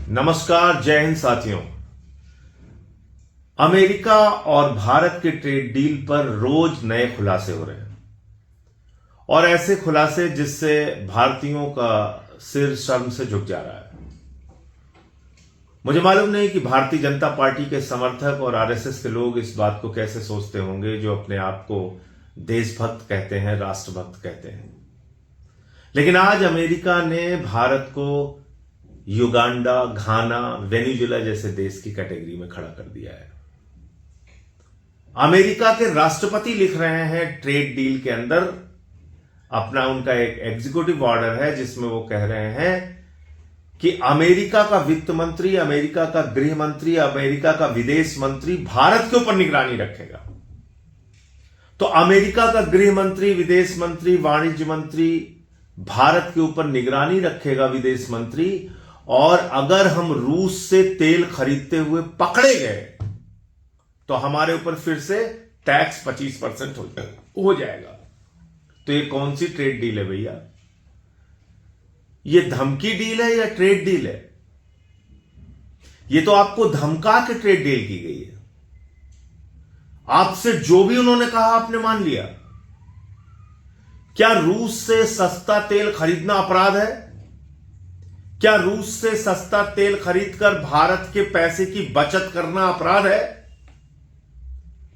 नमस्कार, जय हिंद साथियों। अमेरिका और भारत के ट्रेड डील पर रोज नए खुलासे हो रहे हैं और ऐसे खुलासे जिससे भारतीयों का सिर शर्म से झुक जा रहा है। मुझे मालूम नहीं कि भारतीय जनता पार्टी के समर्थक और आरएसएस के लोग इस बात को कैसे सोचते होंगे, जो अपने आप को देशभक्त कहते हैं, राष्ट्रभक्त कहते हैं। लेकिन आज अमेरिका ने भारत को युगांडा, घाना, वेनेजुएला जैसे देश की कैटेगरी में खड़ा कर दिया है। अमेरिका के राष्ट्रपति लिख रहे हैं ट्रेड डील के अंदर अपना, उनका एक एग्जीक्यूटिव ऑर्डर है जिसमें वो कह रहे हैं कि अमेरिका का वित्त मंत्री, अमेरिका का गृह मंत्री, अमेरिका का विदेश मंत्री भारत के ऊपर निगरानी रखेगा। तो अमेरिका का गृह मंत्री, विदेश मंत्री, वाणिज्य मंत्री भारत के ऊपर निगरानी रखेगा, विदेश मंत्री। और अगर हम रूस से तेल खरीदते हुए पकड़े गए तो हमारे ऊपर फिर से टैक्स 25% हो जाएगा। तो ये कौन सी ट्रेड डील है भैया? ये धमकी डील है या ट्रेड डील है? ये तो आपको धमका के ट्रेड डील की गई है। आपसे जो भी उन्होंने कहा आपने मान लिया। क्या रूस से सस्ता तेल खरीदना अपराध है? क्या रूस से सस्ता तेल खरीदकर भारत के पैसे की बचत करना अपराध है?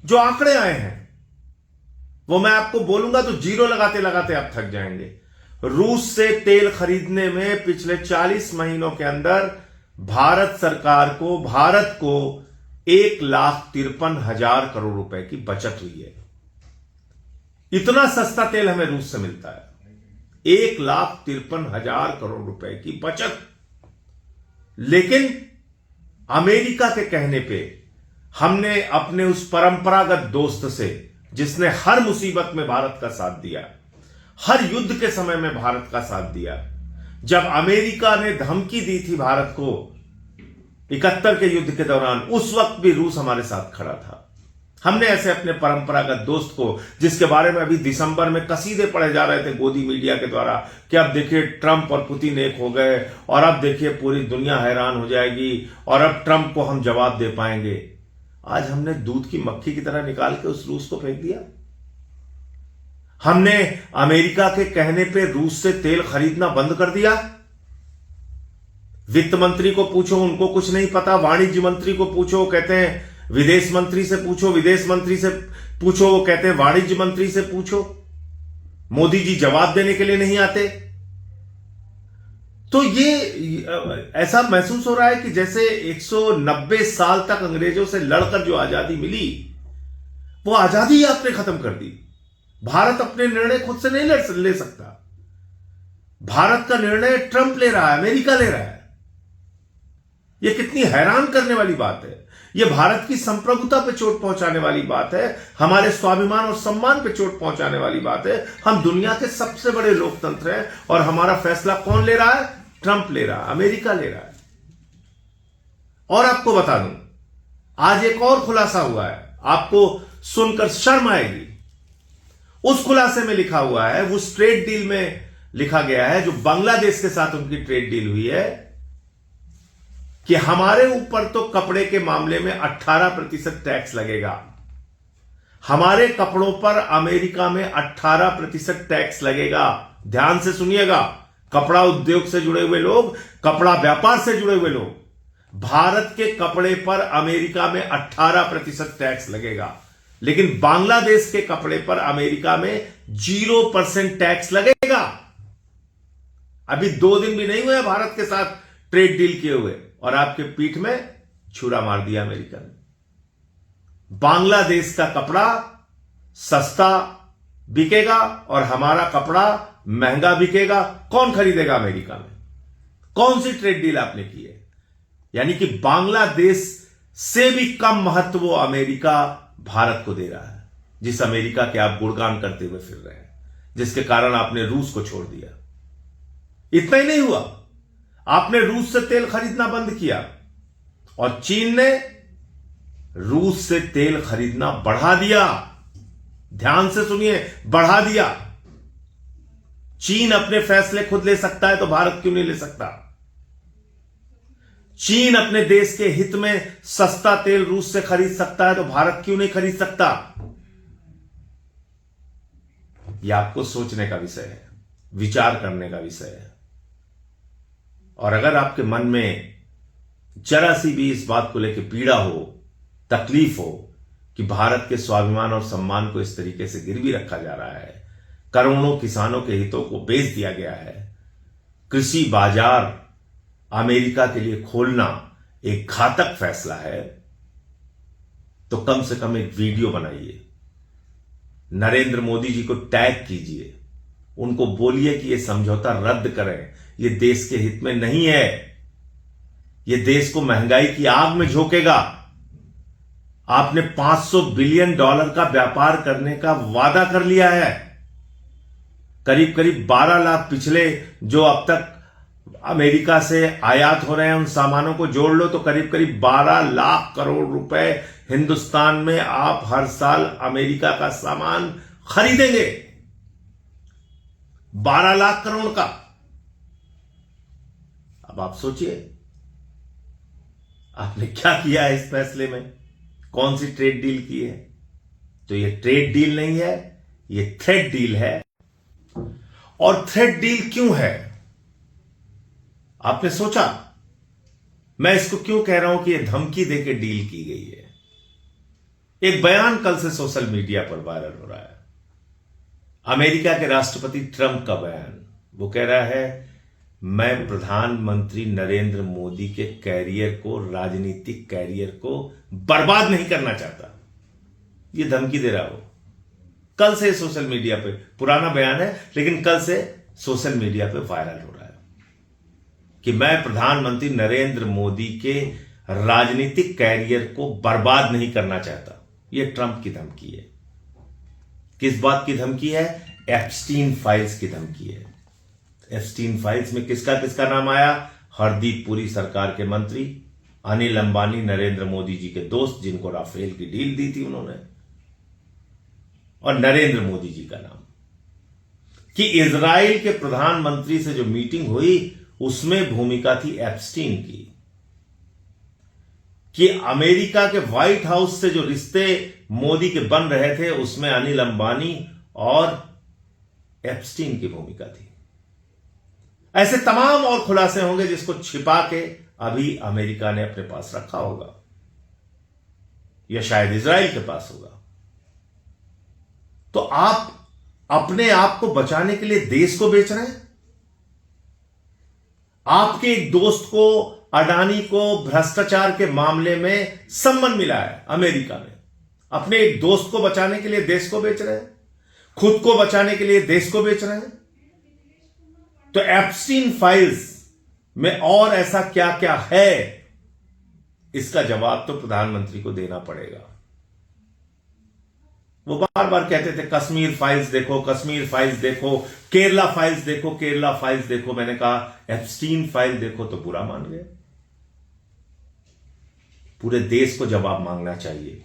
जो आंकड़े आए हैं वो मैं आपको बोलूंगा तो जीरो लगाते लगाते आप थक जाएंगे। रूस से तेल खरीदने में पिछले 40 महीनों के अंदर भारत सरकार को, भारत को 1,53,000 करोड़ रुपए की बचत हुई है। इतना सस्ता तेल हमें रूस से मिलता है, 1,53,000 करोड़ रुपए की बचत। लेकिन अमेरिका के कहने पे हमने अपने उस परंपरागत दोस्त से, जिसने हर मुसीबत में भारत का साथ दिया, हर युद्ध के समय में भारत का साथ दिया, जब अमेरिका ने धमकी दी थी भारत को 71 के युद्ध के दौरान, उस वक्त भी रूस हमारे साथ खड़ा था। हमने ऐसे अपने परंपरागत दोस्त को, जिसके बारे में अभी दिसंबर में कसीदे पढ़े जा रहे थे गोदी मीडिया के द्वारा कि अब देखिए ट्रंप और पुतिन एक हो गए और अब देखिए पूरी दुनिया हैरान हो जाएगी और अब ट्रंप को हम जवाब दे पाएंगे, आज हमने दूध की मक्खी की तरह निकाल के उस रूस को फेंक दिया। हमने अमेरिका के कहने पे रूस से तेल खरीदना बंद कर दिया। वित्त मंत्री को पूछो, उनको कुछ नहीं पता। वाणिज्य मंत्री को पूछो, कहते हैं विदेश मंत्री से पूछो, विदेश मंत्री से पूछो, वो कहते हैं वाणिज्य मंत्री से पूछो। मोदी जी जवाब देने के लिए नहीं आते। तो ये ऐसा महसूस हो रहा है कि जैसे 190 साल तक अंग्रेजों से लड़कर जो आजादी मिली, वो आजादी आपने खत्म कर दी। भारत अपने निर्णय खुद से नहीं ले सकता। भारत का निर्णय ट्रंप ले रहा है, अमेरिका ले रहा है। यह कितनी हैरान करने वाली बात है। यह भारत की संप्रभुता पे चोट पहुंचाने वाली बात है, हमारे स्वाभिमान और सम्मान पे चोट पहुंचाने वाली बात है। हम दुनिया के सबसे बड़े लोकतंत्र हैं और हमारा फैसला कौन ले रहा है? ट्रंप ले रहा है, अमेरिका ले रहा है। और आपको बता दूं, आज एक और खुलासा हुआ है, आपको सुनकर शर्म आएगी। उस खुलासे में लिखा हुआ है, उस ट्रेड डील में लिखा गया है जो बांग्लादेश के साथ उनकी ट्रेड डील हुई है, कि हमारे ऊपर तो कपड़े के मामले में 18% टैक्स लगेगा। हमारे कपड़ों पर अमेरिका में 18% टैक्स लगेगा। ध्यान से सुनिएगा, कपड़ा उद्योग से जुड़े हुए लोग, कपड़ा व्यापार से जुड़े हुए लोग, भारत के कपड़े पर अमेरिका में 18% टैक्स लगेगा। लेकिन बांग्लादेश के कपड़े पर अमेरिका में 0% टैक्स लगेगा। अभी 2 दिन भी नहीं हुए भारत के साथ ट्रेड डील किए हुए और आपके पीठ में छुरा मार दिया अमेरिका ने। बांग्लादेश का कपड़ा सस्ता बिकेगा और हमारा कपड़ा महंगा बिकेगा। कौन खरीदेगा अमेरिका में? कौन सी ट्रेड डील आपने की है? यानी कि बांग्लादेश से भी कम महत्व वो अमेरिका भारत को दे रहा है, जिस अमेरिका के आप गुणगान करते हुए फिर रहे हैं, जिसके कारण आपने रूस को छोड़ दिया। इतना ही नहीं हुआ, आपने रूस से तेल खरीदना बंद किया और चीन ने रूस से तेल खरीदना बढ़ा दिया। ध्यान से सुनिए, बढ़ा दिया। चीन अपने फैसले खुद ले सकता है तो भारत क्यों नहीं ले सकता? चीन अपने देश के हित में सस्ता तेल रूस से खरीद सकता है, तो भारत क्यों नहीं खरीद सकता? यह आपको सोचने का विषय है, विचार करने का विषय है। और अगर आपके मन में जरा सी भी इस बात को लेकर पीड़ा हो, तकलीफ हो कि भारत के स्वाभिमान और सम्मान को इस तरीके से गिरवी रखा जा रहा है, करोड़ों किसानों के हितों को बेच दिया गया है, कृषि बाजार अमेरिका के लिए खोलना एक घातक फैसला है, तो कम से कम एक वीडियो बनाइए, नरेंद्र मोदी जी को टैग कीजिए, उनको बोलिए कि यह समझौता रद्द करें, यह देश के हित में नहीं है, यह देश को महंगाई की आग में झोंकेगा। आपने $500 बिलियन का व्यापार करने का वादा कर लिया है। करीब करीब 12 लाख पिछले जो अब तक अमेरिका से आयात हो रहे हैं उन सामानों को जोड़ लो तो करीब करीब 12 लाख करोड़ रुपए हिंदुस्तान में आप हर साल अमेरिका का सामान खरीदेंगे। 12 लाख करोड़ का। अब आप सोचिए आपने क्या किया है इस फैसले में, कौन सी ट्रेड डील की है? तो ये ट्रेड डील नहीं है, ये थ्रेड डील है। और थ्रेड डील क्यों है? आपने सोचा मैं इसको क्यों कह रहा हूं कि यह धमकी देके डील की गई है? एक बयान कल से सोशल मीडिया पर वायरल हो रहा है, अमेरिका के राष्ट्रपति ट्रंप का बयान। वो कह रहा है मैं प्रधानमंत्री नरेंद्र मोदी के कैरियर को, राजनीतिक कैरियर को बर्बाद नहीं करना चाहता। ये धमकी दे रहा हो। कल से सोशल मीडिया पे, पुराना बयान है लेकिन कल से सोशल मीडिया पे वायरल हो रहा है कि मैं प्रधानमंत्री नरेंद्र मोदी के राजनीतिक कैरियर को बर्बाद नहीं करना चाहता। यह ट्रंप की धमकी है। किस बात की धमकी है? एप्स्टीन फाइल्स की धमकी है। एप्स्टीन फाइल्स में किसका किसका नाम आया? हरदीप पुरी सरकार के मंत्री, अनिल अंबानी नरेंद्र मोदी जी के दोस्त जिनको राफेल की डील दी थी उन्होंने, और नरेंद्र मोदी जी का नाम। कि इजराइल के प्रधानमंत्री से जो मीटिंग हुई उसमें भूमिका थी एप्स्टीन की। कि अमेरिका के व्हाइट हाउस से जो रिश्ते मोदी के बन रहे थे उसमें अनिल अंबानी और एप्स्टीन की भूमिका थी। ऐसे तमाम और खुलासे होंगे जिसको छिपा के अभी अमेरिका ने अपने पास रखा होगा या शायद इजराइल के पास होगा। तो आप अपने आप को बचाने के लिए देश को बेच रहे हैं। आपके एक दोस्त को, अडानी को भ्रष्टाचार के मामले में सम्मन मिला है अमेरिका में। अपने एक दोस्त को बचाने के लिए देश को बेच रहे हैं, खुद को बचाने के लिए देश को बेच रहे हैं। तो एप्स्टीन फाइल्स में और ऐसा क्या क्या है, इसका जवाब तो प्रधानमंत्री को देना पड़ेगा। वो बार बार कहते थे कश्मीर फाइल्स देखो, कश्मीर फाइल्स देखो, केरला फाइल्स देखो, केरला फाइल्स देखो। मैंने कहा एप्स्टीन फाइल देखो तो बुरा मान गए। पूरे देश को जवाब मांगना चाहिए।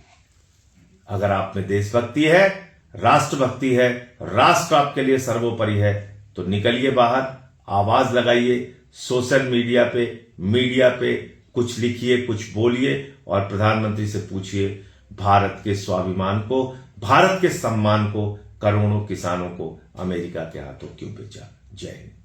अगर आप में देशभक्ति है, राष्ट्रभक्ति है, राष्ट्र आपके लिए सर्वोपरि है, तो निकलिए बाहर, आवाज लगाइए, सोशल मीडिया पे कुछ लिखिए, कुछ बोलिए और प्रधानमंत्री से पूछिए भारत के स्वाभिमान को, भारत के सम्मान को, करोड़ों किसानों को अमेरिका के हाथों क्यों बेचा? जय हिंद।